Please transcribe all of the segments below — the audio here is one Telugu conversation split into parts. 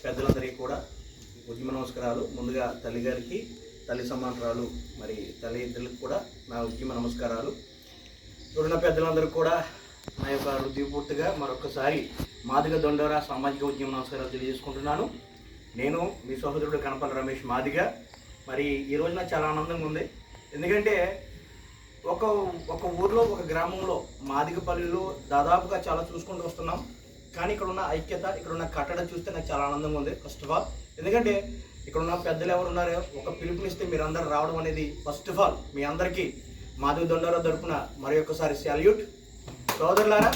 పెద్దలందరికీ కూడా ఉద్యమ నమస్కారాలు. ముందుగా తల్లిగారికి, తల్లి సమాంతరాలు మరి తల్లి ఇద్దరికి కూడా నా ఉద్యమ నమస్కారాలు. చూడిన పెద్దలందరికీ కూడా నా యొక్క హృదయపూర్తిగా మరొకసారి మాదిగ దొండోరా సామాజిక ఉద్యమ నమస్కారాలు తెలియజేసుకుంటున్నాను. నేను మీ సహోదరుడు కనపల్లి రమేష్ మాదిగ. మరి ఈరోజు నాకు చాలా ఆనందంగా ఉంది. ఎందుకంటే ఒక ఊర్లో, ఒక గ్రామంలో, మాదిగపల్లిలో దాదాపుగా చాలా చూసుకుంటూ వస్తున్నాం. కానీ ఇక్కడ ఉన్న ఐక్యత, ఇక్కడ ఉన్న కట్టడ చూస్తే నాకు చాలా ఆనందంగా ఉంది. ఫస్ట్ ఆఫ్ ఆల్ ఎందుకంటే ఇక్కడ ఉన్న పెద్దలు ఎవరు ఉన్నారో ఒక పిలుపునిస్తే మీరు అందరూ రావడం అనేది ఫస్ట్ ఆఫ్ ఆల్ మీ అందరికీ మాదిగ దొండోరా తరపున మరి ఒక్కసారి సాల్యూట్. సోదరులారా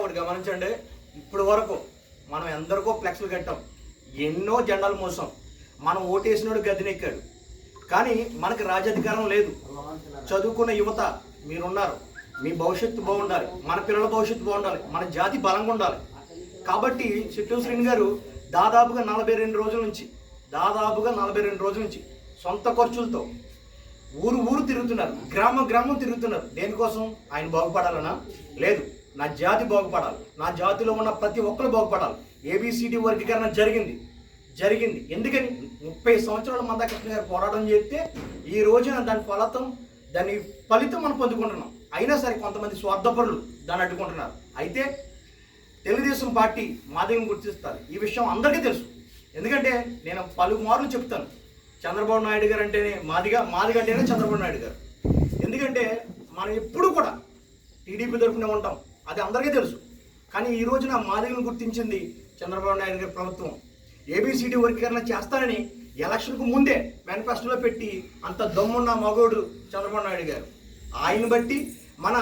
ఒకటి గమనించండి, ఇప్పుడు వరకు మనం ఎందరికో ఫ్లెక్స్లు కట్టాం, ఎన్నో జెండాలు మోసాం, మనం ఓటేసినోడు గద్దెనెక్కాడు. కానీ మనకు రాజాధికారం లేదు. చదువుకున్న యువత మీరున్నారు, మీ భవిష్యత్తు బాగుండాలి, మన పిల్లల భవిష్యత్తు బాగుండాలి, మన జాతి బలంగా ఉండాలి. కాబట్టి చిట్టూరు శ్రీని గారు దాదాపుగా 42 రోజుల నుంచి సొంత ఖర్చులతో ఊరు తిరుగుతున్నారు, గ్రామం తిరుగుతున్నారు. దేనికోసం? ఆయన బాగుపడాలనా? లేదు, నా జాతి బాగుపడాలి, నా జాతిలో ఉన్న ప్రతి ఒక్కరు బాగుపడాలి. ఏబిసిడి వర్గీకరణ జరిగింది. ఎందుకని? 30 సంవత్సరాల మందాకృష్ణ గారు పోరాటం చేస్తే ఈ రోజున దాని ఫలితం మనం పొందుకుంటున్నాం. అయినా సరే కొంతమంది స్వార్థపరులు దాన్ని అడ్డుకుంటున్నారు. అయితే తెలుగుదేశం పార్టీ మాదిగను గుర్తిస్తారు. ఈ విషయం అందరికీ తెలుసు. ఎందుకంటే నేను పలుమార్లు చెప్తాను, చంద్రబాబు నాయుడు గారు అంటేనే మాదిగ అంటేనే చంద్రబాబు నాయుడు గారు. ఎందుకంటే మనం ఎప్పుడు కూడా టీడీపీ తరఫునే ఉంటాం, అది అందరికీ తెలుసు. కానీ ఈ రోజున మాదిగను గుర్తించింది చంద్రబాబు నాయుడు గారి ప్రభుత్వం. ఏబిసిడి వర్గీకరణ చేస్తానని ఎలక్షన్కు ముందే మేనిఫెస్టోలో పెట్టి అంత దమ్మున్న మగోడు చంద్రబాబు నాయుడు గారు. ఆయన బట్టి మన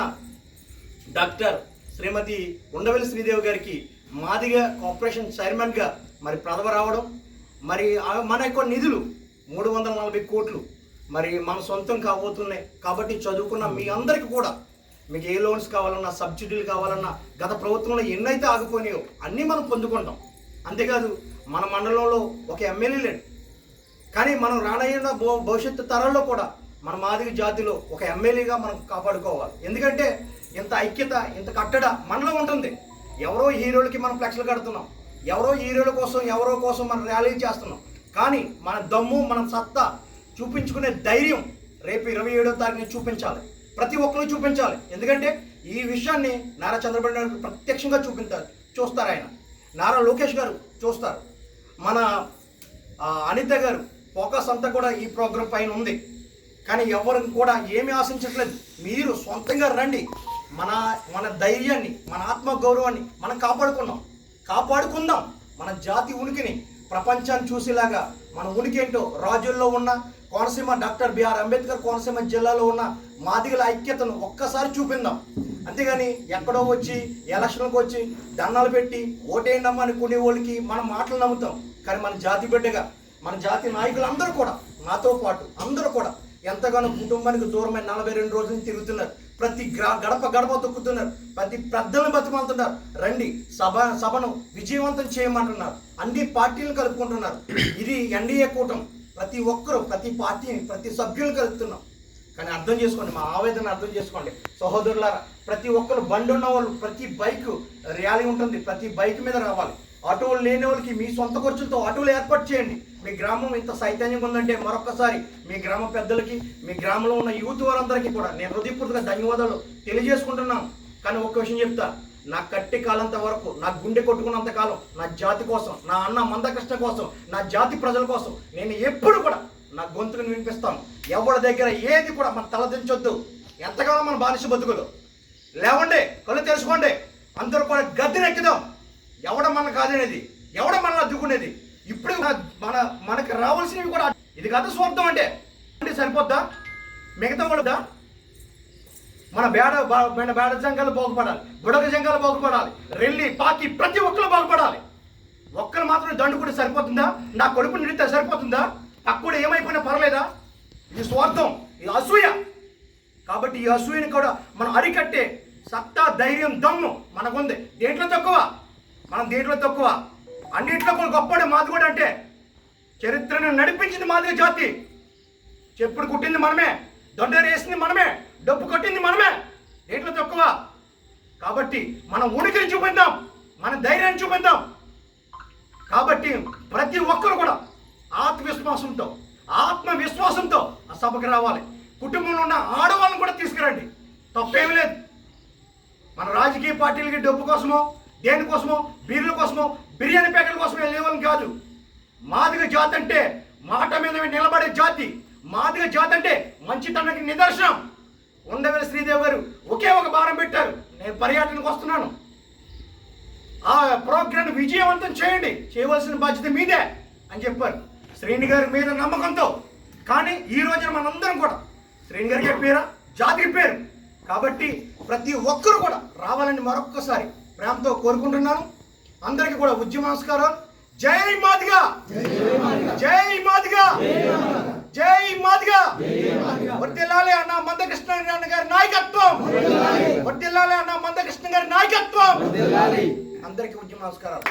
డాక్టర్ శ్రీమతి ఉండవెల్లి శ్రీదేవి గారికి మాదిగ కార్పొరేషన్ చైర్మన్గా మరి పదవి రావడం, మరి మన యొక్క నిధులు 340 కోట్లు మరి మన సొంతం కాబోతున్నాయి. కాబట్టి చదువుకున్న మీ అందరికీ కూడా మీకు ఏ లోన్స్ కావాలన్నా, సబ్సిడీలు కావాలన్నా, గత ప్రభుత్వంలో ఎన్నైతే ఆగిపోయినాయో అన్నీ మనం పొందుకుంటాం. అంతేకాదు మన మండలంలో ఒక ఎమ్మెల్యే లేడు, కానీ మనం రానయ్యన్న భవిష్యత్తు తరాల్లో కూడా మన మాదిగ జాతిలో ఒక ఎమ్మెల్యేగా మనం కాపాడుకోవాలి. ఎందుకంటే ఇంత ఐక్యత, ఇంత కట్టడ మనలో ఉంటుంది. ఎవరో హీరోలకి మనం ఫ్లెక్స్లు కడుతున్నాం, ఎవరో హీరోల కోసం, ఎవరో కోసం మనం ర్యాలీ చేస్తున్నాం. కానీ మన దమ్ము, మన సత్తా చూపించుకునే ధైర్యం రేపు 27వ తారీఖుని చూపించాలి, ప్రతి ఒక్కరు చూపించాలి. ఎందుకంటే ఈ విషయాన్ని నారా చంద్రబాబు నాయుడు ప్రత్యక్షంగా చూస్తారు. ఆయన నారా లోకేష్ గారు చూస్తారు, మన అనిత గారు ఫోకస్ అంతా కూడా ఈ ప్రోగ్రాం పైన ఉంది. కానీ ఎవరికి కూడా ఏమీ ఆశించట్లేదు. మీరు సొంతంగా రండి, మన ధైర్యాన్ని, మన ఆత్మగౌరవాన్ని మనం కాపాడుకుందాం. మన జాతి ఉనికిని ప్రపంచాన్ని చూసేలాగా మన ఉనికి ఏంటో రాజుల్లో ఉన్న కోనసీమ, డాక్టర్ బిఆర్ అంబేద్కర్ కోనసీమ జిల్లాలో ఉన్న మాదిగల ఐక్యతను ఒక్కసారి చూపిందాం. అంతేగాని ఎక్కడో వచ్చి ఎలక్షన్లకు వచ్చి దండాలు పెట్టి ఓటేయండమ్మా అని కొనే వాళ్ళకి మనం మాటలు నమ్ముతాం. కానీ మన జాతి బిడ్డగా, మన జాతి నాయకులు అందరూ కూడా, నాతో పాటు అందరూ కూడా ఎంతగానో కుటుంబానికి దూరమైన 42 రోజులు తిరుగుతున్నారు. ప్రతి గడప తొక్కుతున్నారు, ప్రతి పెద్దలను బతిమాలుతున్నారు. రండి, సభను విజయవంతం చేయమంటున్నారు. అన్ని పార్టీలను కలుపుకుంటున్నారు. ఇది ఎన్డీఏ కూటమి. ప్రతి ఒక్కరూ, ప్రతి పార్టీని, ప్రతి సభ్యులను కలుపుతున్నాం. కానీ అర్థం చేసుకోండి, మా ఆవేదన అర్థం చేసుకోండి సహోదరులారా. ప్రతి ఒక్కరు బండి ఉన్న వాళ్ళు, ప్రతి బైక్ ర్యాలీ ఉంటుంది, ప్రతి బైక్ మీద రావాలి. ఆటోలు లేని వాళ్ళకి మీ సొంత ఖర్చులతో ఆటోలు ఏర్పాటు చేయండి. మీ గ్రామం ఇంత చైతన్యంగా ఉందంటే మరొకసారి మీ గ్రామ పెద్దలకి, మీ గ్రామంలో ఉన్న యూత్ వారందరికీ కూడా నేను హృదయపూర్తిగా ధన్యవాదాలు తెలియజేసుకుంటున్నాను. కానీ ఒక్క విషయం చెప్తా, నా కట్టి కాలంత వరకు, నా గుండె కొట్టుకున్నంత కాలం నా జాతి కోసం, నా అన్న మందకృష్ణ కోసం, నా జాతి ప్రజల కోసం నేను ఎప్పుడు కూడా నా గొంతుకుని వినిపిస్తాను. ఎవరి దగ్గర ఏది కూడా మన తలదించొద్దు. ఎంతగానో మన బానిస బతుకులు. లేవండి, కళ్ళు తెలుసుకోండి, అందరూ కూడా గద్దెనెక్కుదాం. ఎవడ మన కాదనేది, ఎవడ మన అద్దుకునేది. ఇప్పుడు మనకి రావాల్సినవి కూడా ఇది కాదు. స్వార్థం అంటే సరిపోద్దా? మిగతా కూడా మన బేడ జంగాలు బాగుపడాలి, బుడగ జంగాలు బాగుపడాలి, రెల్లి పాకి ప్రతి ఒక్కరు బాగుపడాలి. ఒక్కరు మాత్రం దండుకుంటే సరిపోతుందా? నా కొడుకు నిడితే సరిపోతుందా? అప్పుడు ఏమైపోయినా పర్లేదా? ఇది స్వార్థం, ఇది అసూయ. కాబట్టి ఈ అసూయని కూడా మనం అరికట్టే సత్తా, ధైర్యం, దమ్ము మనకుంది. దేంట్లో తక్కువ? మనం దేంట్లో తక్కువ? అన్నింటిలో కూడా గొప్పడే మాదిగోడు అంటే. చరిత్రను నడిపించింది మాదిగ జాతి. చెప్పుడు కుట్టింది మనమే, దొండేరు వేసింది మనమే, డబ్బు కొట్టింది మనమే. దేంట్లో తక్కువ? కాబట్టి మనం ఉనికిని చూపిద్దాం. మన ధైర్యాన్ని చూపిద్దాం. కాబట్టి ప్రతి ఒక్కరు కూడా ఆత్మవిశ్వాసంతో ఆ సభకు రావాలి. కుటుంబంలో ఉన్న ఆడవాళ్ళని కూడా తీసుకురండి, తప్పేమి లేదు. మన రాజకీయ పార్టీలకి డబ్బు కోసమో దేనికోసమో బీర్ల కోసమో బిర్యానీ ప్యాకెట్ల కోసమే లేవని కాదు. మాదిగ జాతి అంటే మాట మీద నిలబడే జాతి. మాదిగ జాతి అంటే మంచితనానికి నిదర్శనం. ఉండవల్లి శ్రీదేవి గారు ఒకే ఒక భారం పెట్టారు, నేను పర్యటనకు వస్తున్నాను, ఆ ప్రోగ్రాం విజయవంతం చేయండి, చేయవలసిన బాధ్యత మీదే అని చెప్పారు. శ్రీని గారి మీద నమ్మకంతో. కానీ ఈ రోజున మనందరం కూడా శ్రీని గారికి పేరు, జాతికి పేరు. కాబట్టి ప్రతి ఒక్కరు కూడా రావాలని మరొక్కసారి ప్రేమతో కోరుకుంటున్నాను. అందరికీ కూడా ఉద్యమ నమస్కారం. జై మాదిగా, జై మాదిగా, జై మాదిగా. వర్ధిల్లాలి అన్న మందకృష్ణ గారి నాయకత్వం, వర్ధిల్లాలి అన్న మందకృష్ణ గారి నాయకత్వం. అందరికీ ఉద్యమ నమస్కారాలు.